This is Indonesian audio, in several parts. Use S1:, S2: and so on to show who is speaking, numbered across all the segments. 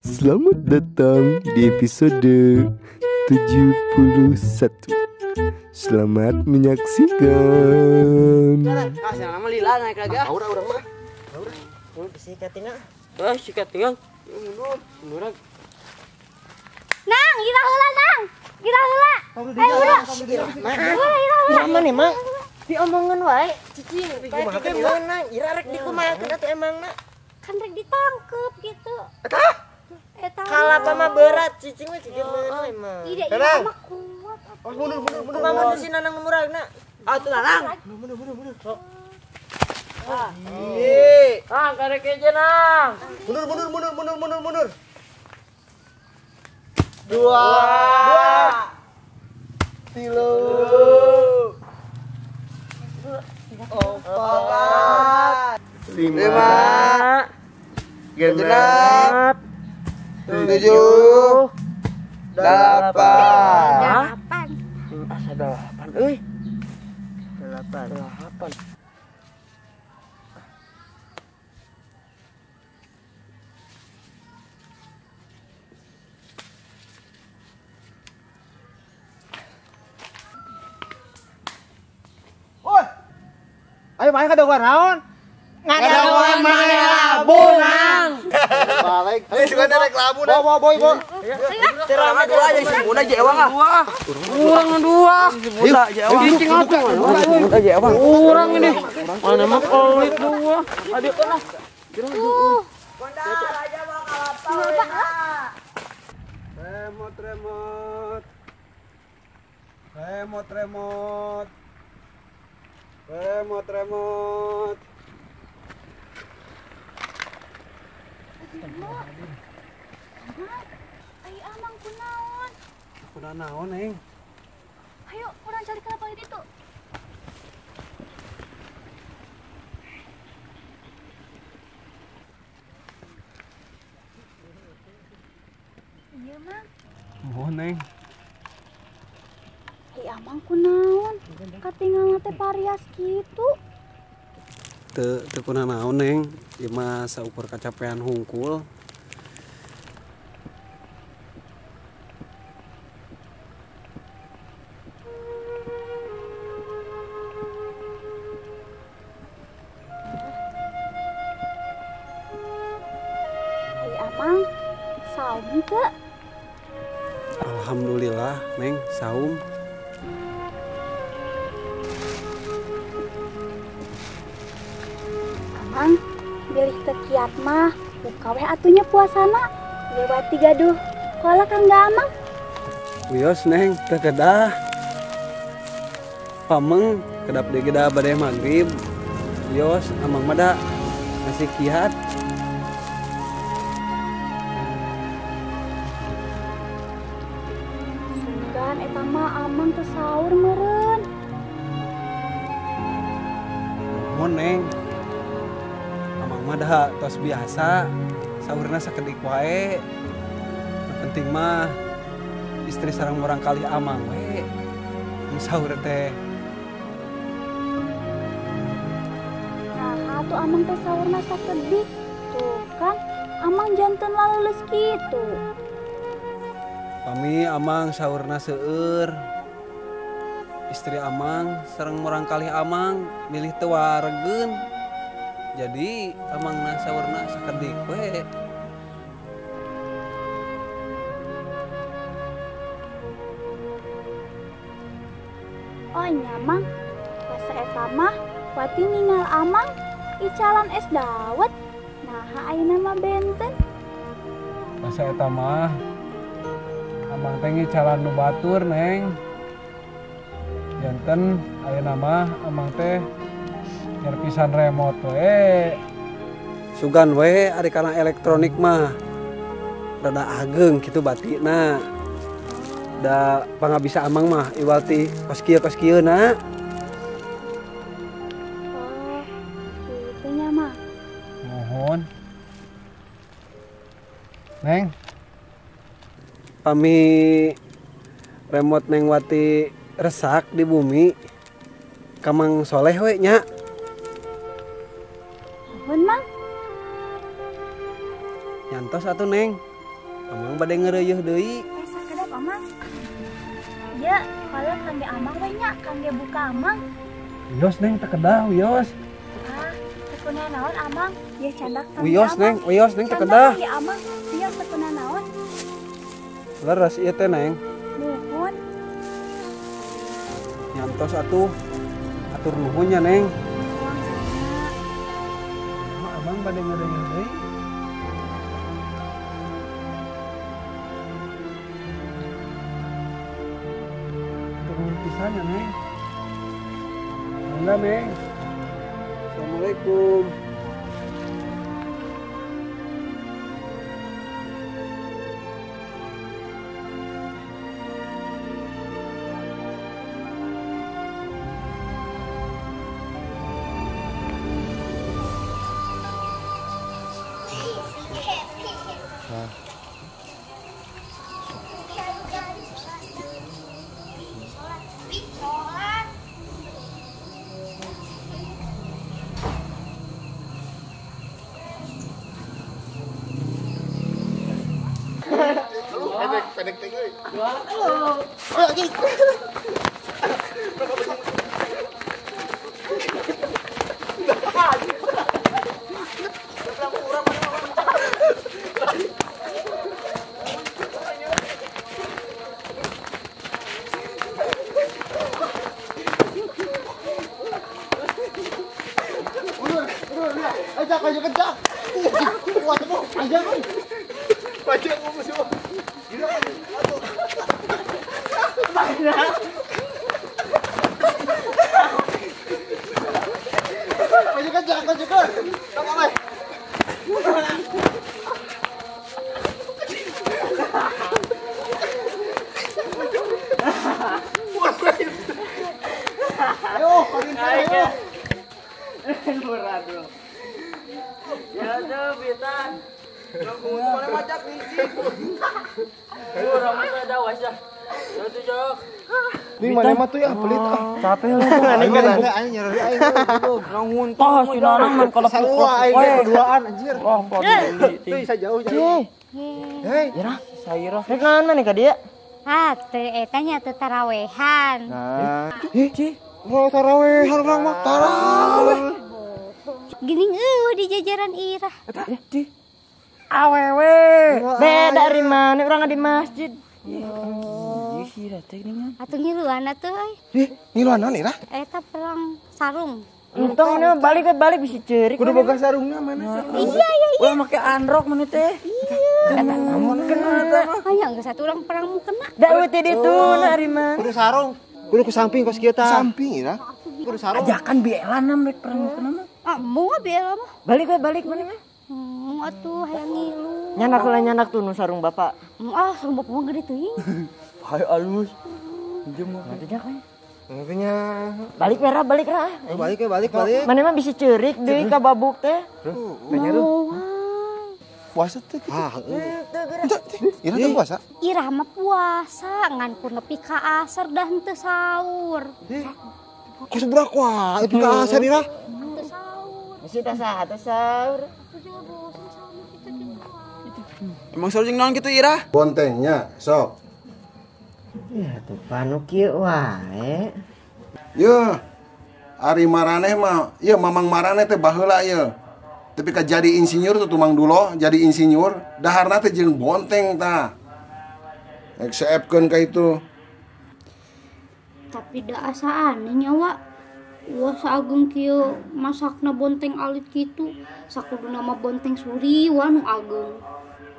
S1: Selamat datang di episode 71. Selamat menyaksikan.
S2: Siapa nama lila naik kagak?
S3: Udah mah.
S2: Sikat tinggal. Sikat tinggal. Mundur.
S4: Nang, ira heula nang. Ira heula. Ayo udah.
S2: Sama nih, Mang. Diomongan wae. Cicing, bae gimana? Ira rek dikumayakeun atuh emangna.
S4: Kan rek ditangkep gitu. Eta.
S2: Kalapa mah berat, cicing mah cicing bener emang.
S4: Ida ira mah kuat.
S3: Mundur.
S2: Kumaha di sini nanang muragna? Atuh nanang.
S3: Mundur.
S2: Ah, karek aja nang.
S3: Mundur. 2 3 4 5 genap 7 8
S4: Delapan.
S2: Asa 8 euy. 8.
S3: Ayo main ka deueuan naon?
S2: Ngadawan mah labunang.
S3: Balik. Ayo suka rek labu dah. Boy.
S2: Cerama dua aja simuna jewang ah. Urang dua. Simuna jewang. Cicing atuh. Simuna jewang. Urang ini. Mana mah pelit dua. Adik lah. Kondar aja mah kalapau.
S3: Remote.
S4: Ayo amang kunaon?
S3: Kuda naon, Neng?
S4: Ayo urang cari kelapa di ditu. Iya, Mang.
S3: Mohon, Neng.
S4: Ayo amang kunaon? Katinggalna teh parias kitu.
S3: Teu kuna naon, Neng. Ieu mah saukur kacapean hungkul.
S4: Ayo amang saum teu?
S3: Alhamdulillah, Neng, saum.
S4: Amang, bilih teu kiat mah, buka we atunya puasana. Lewati gaduh. Kuala kangga amang.
S3: Wios, Neng, teu kedah. Pameng kedap deui geda bade magrib. Wios, amang mah da masih kiat.
S4: Sunggan eta mah amang teu saur meureun.
S3: Mohon, Neng. Amang mah da tos biasa. Saurna sakedik wae. Nu penting mah istri sareng urang kali amang we. Nu saur teh
S4: Nah, atuh amang teh saurna sakedik. Tuh kan, amang janten laleuleus kitu.
S3: pami amang saurna seueur. Istri amang sareng urang kali amang milih teu waregeun. Jadi amangna saurna sakedik we.
S4: Oh nyamang, pas eta mah wati ninggal amang icalan es dawet. Nah, ayeuna mah benten.
S3: Masa eta mah amang teh ngicalan nu batur, Neng. Janten ayeuna mah amang teh nyerpisan remote we. Sugan we ari kana elektronik mah rada ageng kitu batina. Da pangabisa amang mah iwal ti kos kieu na.
S4: Oh, gitu nyamang.
S3: Mohon. Neng. Pami remote Neng Wati resak di bumi. Kamang soleh we nya.
S4: Nuhun, Mang.
S3: Nyantos atuh, Neng. Amang bade ngeureueuh deui.
S4: Sakedap amang. Ya, kalau kangge amang banyak, kangge buka amang.
S3: Wios neng tekedah wios.
S4: Ah, tekuna naon amang? Ya candak kangge
S3: Wios neng
S4: Candak
S3: tekedah.
S4: kangge amang. Wios tekuna naon?
S3: Leres ieu teh neng.
S4: Nuhun.
S3: Nyantos atuh. Atur nuhunnya neng.
S4: Soang sana.
S3: Abang bade ngeureueuh deui. Turun pisannya neng. Enggak neng. Assalamualaikum.
S1: Ini mana mah tuh yang pelit ah.
S2: Capek lah. Aing nyari aing. Nanggun tah si Nanang man kalau
S1: Aing berduaan anjir.
S2: Wah,
S1: Tuh bisa jauh. Hei,
S2: Ira, Saira. Rek naon maneh ka dieu?
S4: Ah, teu eta nya teu tarawehan.
S1: Nah. Mau taraweh orang mah taraweh.
S4: Geuning di jajaran Irah.
S2: Awewe. Beda dari mana urang di masjid. Iya sih da teh geuningan.
S4: Atuh ngiluan atuh euy.
S1: Ngiluanan nih lah.
S4: Eta perang sarung.
S2: Untung ini balik bisa cerik.
S1: Kudu boga sarungna mana sarung.
S4: Iya.
S2: Ulah make androk mana teh. Eta namun kena teh mah.
S4: Aya geus satu urang perang mukena.
S2: Da euy teh ditu na ari mah.
S1: Kudu sarung. Kudu ke samping kos kieu tah. Samping ya. Kudu sarung.
S2: Ajakan bielan rek perang mukena mah.
S4: Ah, moal bela mah.
S2: Balik mana mah.
S4: Atuh hayang ngilu.
S2: Nyanak tuh nu sarung bapak.
S4: Ah, sarung bapak mah gede teuing.
S2: Hayu alus. Jeung mah teh jak we.
S1: Artinya
S2: Balik ra.
S1: balik.
S2: Mana mah bisa cerik deui ka babuk teh.
S1: Penyeru. Puasa teh. Ah, Ira teh puasa.
S4: Irah mah puasa ngan ku nepi ka asar dah henteu sahur.
S1: Kos berak wah, itu ka asar Ira.
S4: Henteu sahur.
S2: Masih teh sahur.
S3: Emang sahur jeung naon kitu Ira?
S1: Bontengnya, sok.
S2: Ya tuh panu kieu wae.
S1: Ya, ari maraneh mah, ya mamang maraneh teh baheula ya. Tapi ka jadi insinyur tuh tumang dulo, jadi insinyur, daharna teh jeung bonteng tah. Ek seepkeun ka itu.
S4: Tapi da asa aneh nyawa. Wah saageng kieu masakna bonteng alit kitu. Sakuduna mah bonteng suri wah nu ageng.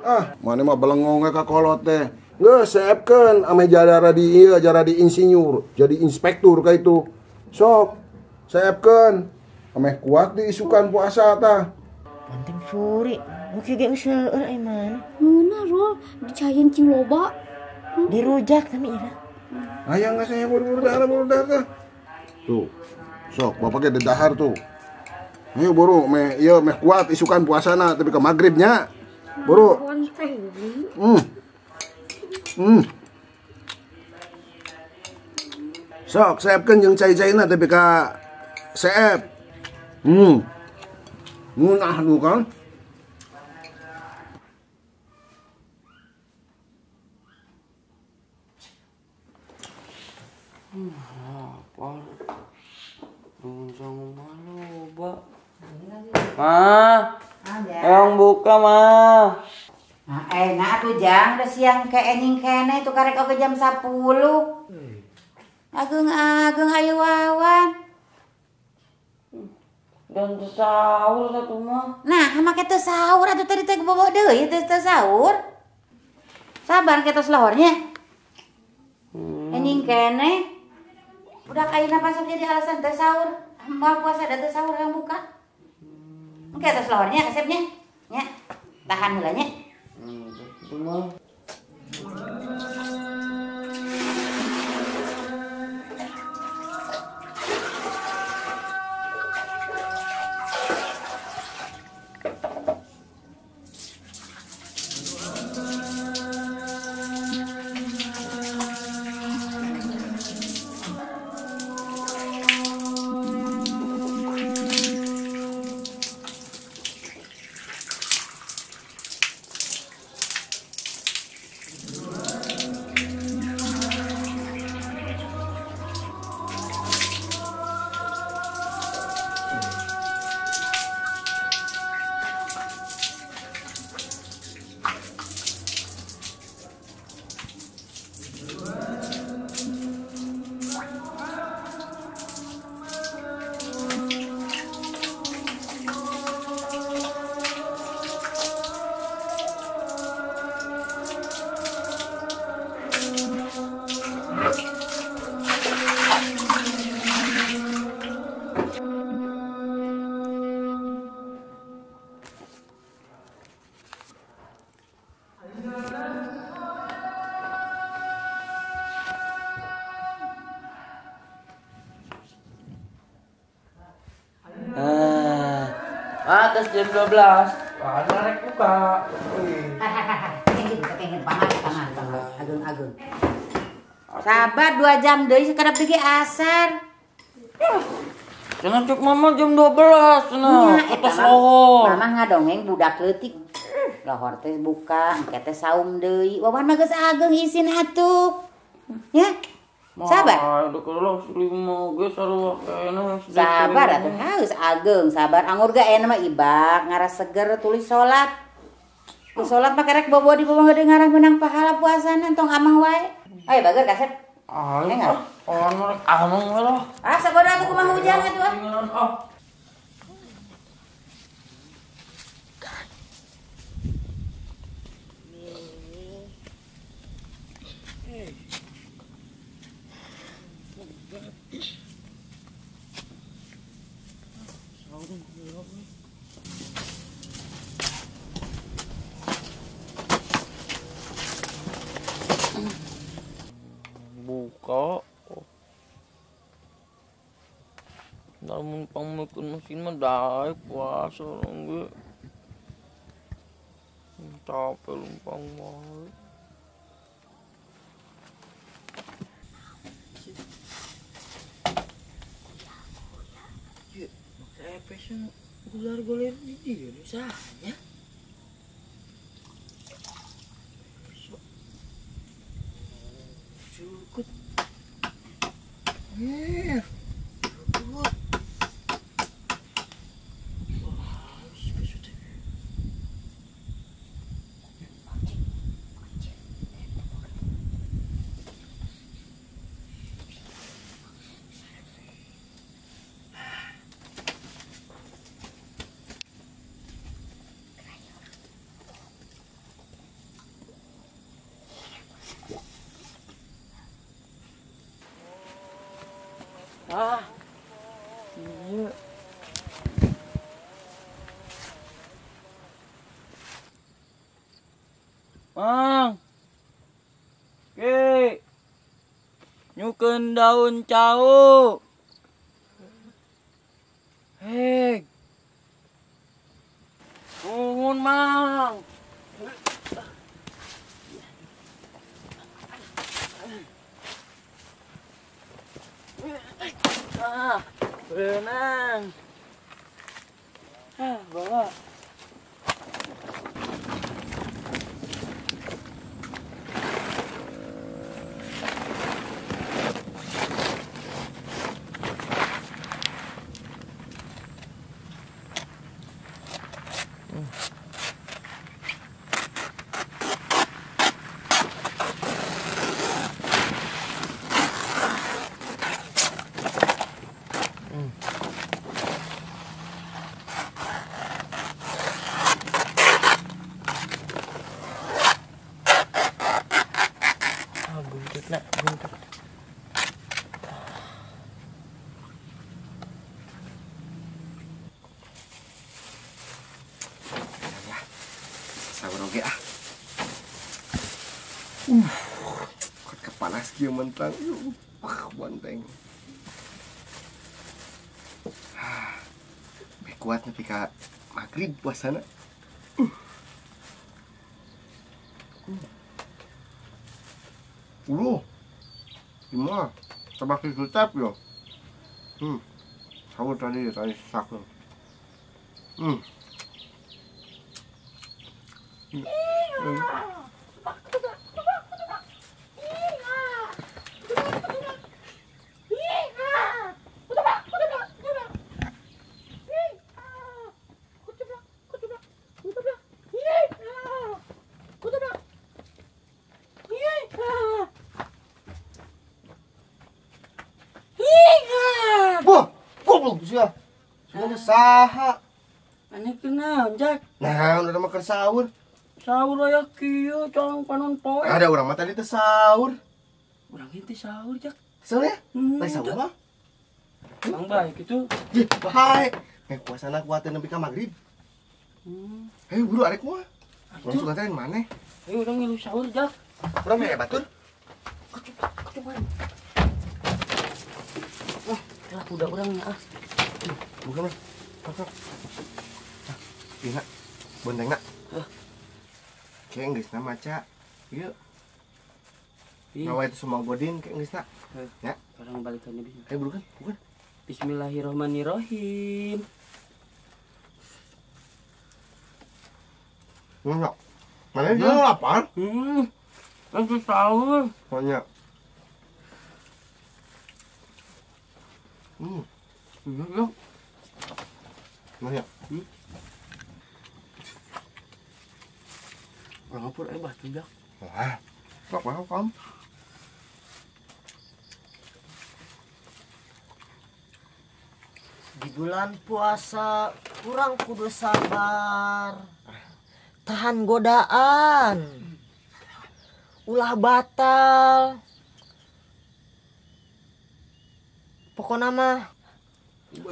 S1: Ah, mana mah belengong ka kolot teh. Geus seepkeun ame jadara di ieu, jara di insinyur, jadi inspektur ka itu. Sok, seepkeun. Ame kuat diisukan puasa tah.
S2: Bonteng suri. Oke ge useueur ai mana.
S4: Ngeuna rol dicayeun cing loba.
S2: Dirujak kami Ira.
S1: Aya geus saya buru-buru dahar tah. Tuh. Sok, bapak ge dahar tuh. Ayo buru, meh kuat isukan puasana tapi ke magribnya. Buru. Sok, seepkeun jeung cai-caina tapi ka seep. Ngunah nu kan.
S2: Lapar. Dunjang malu, Mbak. Ma. Yang buka, Ma.
S5: Nah, enak tuh Jang, udah siang ke ening kene itu karek oke jam 10. Ageng ayo wawan.
S2: Dan sahur satu mah.
S5: Nah, make teu sahur atuh tadi teh bobo deui teu sahur. Sabar kita selahornya. Ening kene. Udah ayeuna pasok jadi alasan teu sahur. Moal puasa da teu sahur yang buka. Engke teh selahornya resepnya. Nya. Tahan heula nya.
S2: Cuma atas jam 12. Ada rek buka.
S5: Pengen paman. Ageng. Sabar 2 jam deui sakedap deui asar.
S2: Cenah cuk mama jam 12 cenah. Atas lohor.
S5: Mama ngadongeng budak leutik. Lohor teh buka, engke teh saum deui. Wawan mah geus ageng isin atuh. Ya. Sabar.
S2: Ada kalau 5 ge sarua kayana.
S5: Sabar atuh geus ageng, sabar. Anggur ge aya mah ibak, ngaras seger tulis salat. Ku salat make rek bobo di bawah gede ngarah menang pahala puasana tong amang wae. Ayo bager kasep.
S2: Enggak. Ono rek amang we lah.
S5: Sabodo atuh kumaha hujan atuh.
S2: Buka. Namun pamukun mesin mah daek puasa orang gue. Capek lumpang wae. Pesan gular-gular di dia sahnya. Cukup. Cukup. Iya. Mang. Oke. Nyukeun daun cau. Hei. Nuhun, Mang. Berenang. Bawa. Nah, bentar.
S1: Sabar oge ah. Kok kepanas kieu mentang. Bonteng. Kuat nepi ka magrib puasana. Gimana? Coba kicap yo. Sahur tadi sak. Sudah saha.
S2: Ini kenal, Jak.
S1: Nah, udah makan sahur.
S2: Sahur aya kieu, calong panon poe.
S1: Ada orang mah tadi teh sahur.
S2: Urang henteu sahur, Jak.
S1: Sahur ya? Bae sahur mah.
S2: Mang baik itu.
S1: Jih, bae. Puasana kuatin nepi ka magrib. Ayo buru arek mah. Langsung nganterin maneh.
S2: Ayo urang ngilu sahur, Jak.
S1: Urang meh batur.
S2: Coba. Lah udah urangnya ah.
S1: Bukan mah. Kakak. Ieu nak. Bonteng nak. Kayak Inggris nama maca. Ieu. Nawa itu semua godin kayak Inggris nak. Ya.
S2: Orang balikannya bisa.
S1: Ayo bukan.
S2: Bismillahirrahmanirrahim.
S1: Enggak. Mana dia lapar?
S2: Langsung sahur.
S1: Banyak.
S2: Iya.
S1: Banyak.
S2: Ngapur batu, Jak.
S1: Wah. Kok mau kamu?
S6: Di bulan puasa kurang kudu sabar, tahan godaan, ulah batal, pokoknya mah
S1: Ini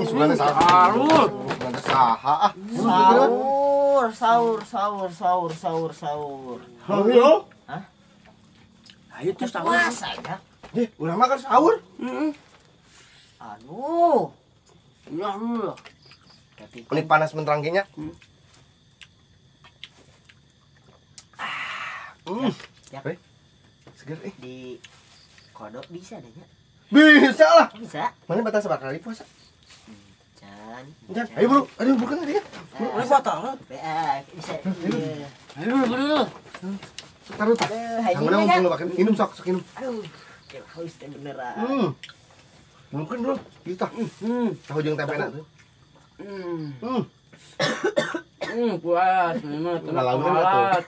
S1: sudah sahur. Sudah saha ah.
S6: sahur.
S1: Ayo.
S6: Hah?
S2: Ayo tuh sahur.
S6: Puasa ya?
S1: Udah makan sahur?
S6: Aduh.
S2: Ya Allah.
S1: Ini panas menterangkinya.
S6: Ya.
S1: Seger
S6: Di kodok bisa deh ya?
S1: Bisa lah.
S6: Bisa.
S1: Mana batas berapa kali puasa?
S6: Jan.
S1: Ayo bro, ayo bukan tadi ya.
S2: Ini batal.
S6: Bisa.
S2: Ayo bro.
S1: Taruh tak. Kamu mau lu makan minum sok minum.
S6: Aduh. Haus teh beneran.
S1: Mungkin bro, kita. Tahu jeung tempe enak tuh.
S2: Puas, memang
S1: Ngalamin atuh.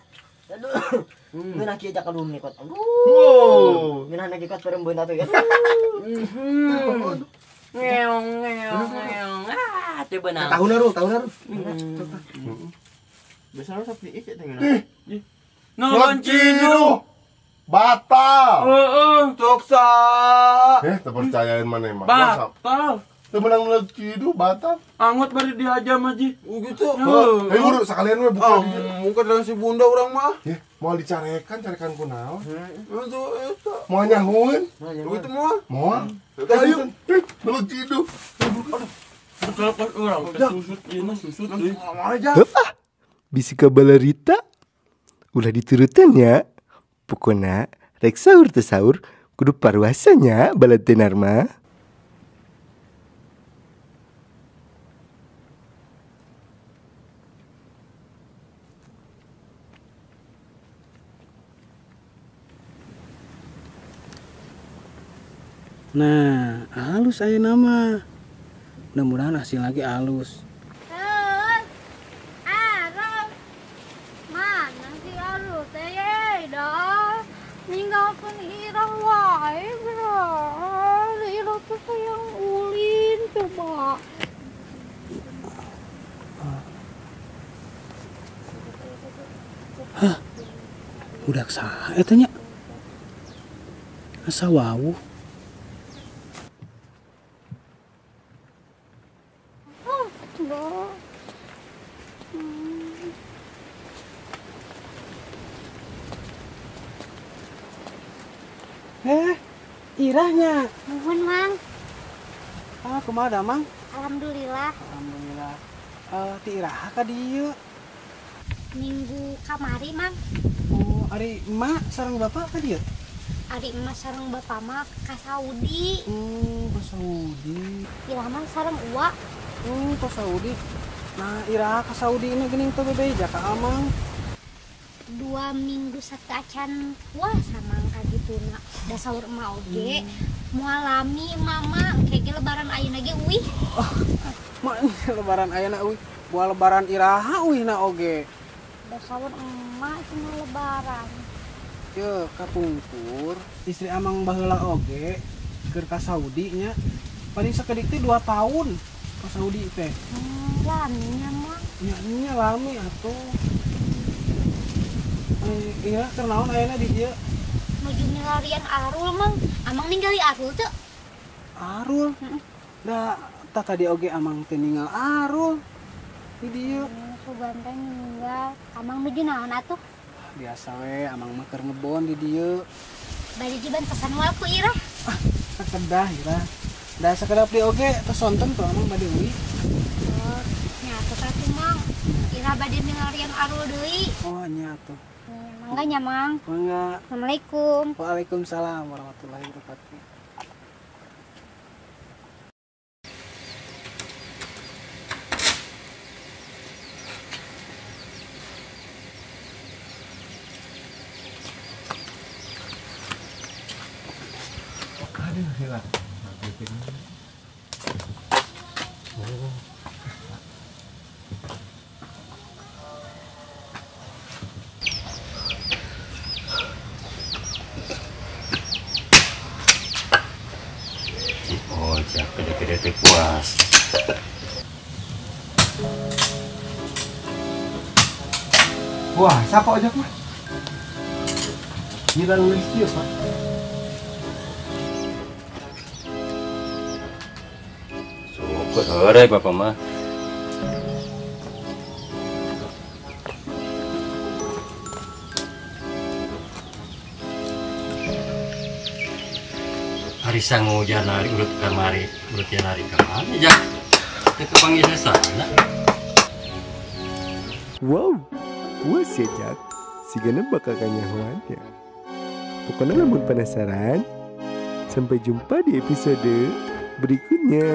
S6: Aduh. Mina kieu jak kalum nikot. Aduh.
S1: Wow.
S6: Mina na kikot perembeun atuh ya.
S2: Ngeong. Teu beunang.
S1: Tahun haru.
S2: Besar sapi ieu teh.
S1: Nulun cidu. Batal.
S2: Tuksa.
S1: Terpercayain mana emang?
S2: Batal.
S1: Teu menang nulun cidu batal.
S2: Angot bari diajam aja.
S3: Gitu.
S1: Ayo bro, sekalian we buka.
S3: Muka dengan si bunda orang mah.
S1: Mau dicarekan kunaon?
S3: Itu eta.
S1: Mau nyahuin?
S3: Itu mah.
S1: Mau? Ayo. Nulun cidu.
S2: Betul pas urang susut ieu mah susut deui.
S7: Bisi ka balarita ulah diturutannya. Pokona rek sahur teh sahur kudu parwasanya balatenar mah.
S3: Nah, halus aya nama. Mudah-mudahan hasil lagi halus.
S4: Arus. Mana si Arus teh dah ninggalkeun irah wae bro. Irah tuh sayang ulin coba.
S3: Budak saha eta nya? Asa wau. Irahnya.
S4: Nuhun, Mang.
S3: Kumaha Mang?
S4: Alhamdulillah.
S3: Alhamdulillah. Ti iraha ka dieu.
S4: Minggu kamari, Mang.
S3: Oh, ari emak sareng bapak ka dieu?
S4: Ari emas sareng bapak mah ka Saudi.
S3: Ke Saudi.
S4: Iraha mah sareng uwa.
S3: Ke Saudi. Nah, iraha ka Saudi ini geuning teu bebeja ka Amang.
S4: 2 minggu sateacan puasa Mang kagituna. Da saur emak oge. Moal lami mama kayak lebaran ayeuna ge euih.
S3: Mak lebaran ayeuna euih. Buah lebaran iraha euihna oge.
S4: Da saur emak cuma lebaran.
S3: Ye, kapungkur istri Amang baheula oge keur ka Saudi nya. Paling sakedik teh 2 tahun ka Saudi teh.
S4: Laminya Mang.
S3: Nya lami atuh. Iya, kernaon ayeuna di dieu?
S4: Nuju milarian Arul Mang. Amang ninggali Arul teu?
S3: Arul. Da tak tadi oge Amang teh ninggal Arul di dieu.
S4: Sugan teh ninggal. Amang nuju naon atuh?
S3: Biasa we Amang mah keur ngebon di dieu.
S4: Bade jiban pesan moal ku Irah.
S3: Sakedah Irah. Da sakedap di oge tos sonten tuh Amang bade euy.
S4: Oh, nya atuh atuh Mang. Irah bade milarian Arul deui.
S3: Oh nya atuh.
S4: Mangga nya Mang.
S3: Mangga.
S4: Assalamualaikum.
S3: Waalaikumsalam warahmatullahi wabarakatuh.
S7: Aduh, gila.
S8: Ojak gede-gede teh puas.
S7: Wah, siapa ojak mah? Gila nulis dia, Pak.
S8: Syukur hore bapak mah. Hari sangu janari urut kamari, urut janari kamari jak. Teu kepanggil sana.
S7: Wow, puas ya Jak. Si Gana bakal kanyahoan ya. Pokoknya lamun penasaran, sampai jumpa di episode berikutnya.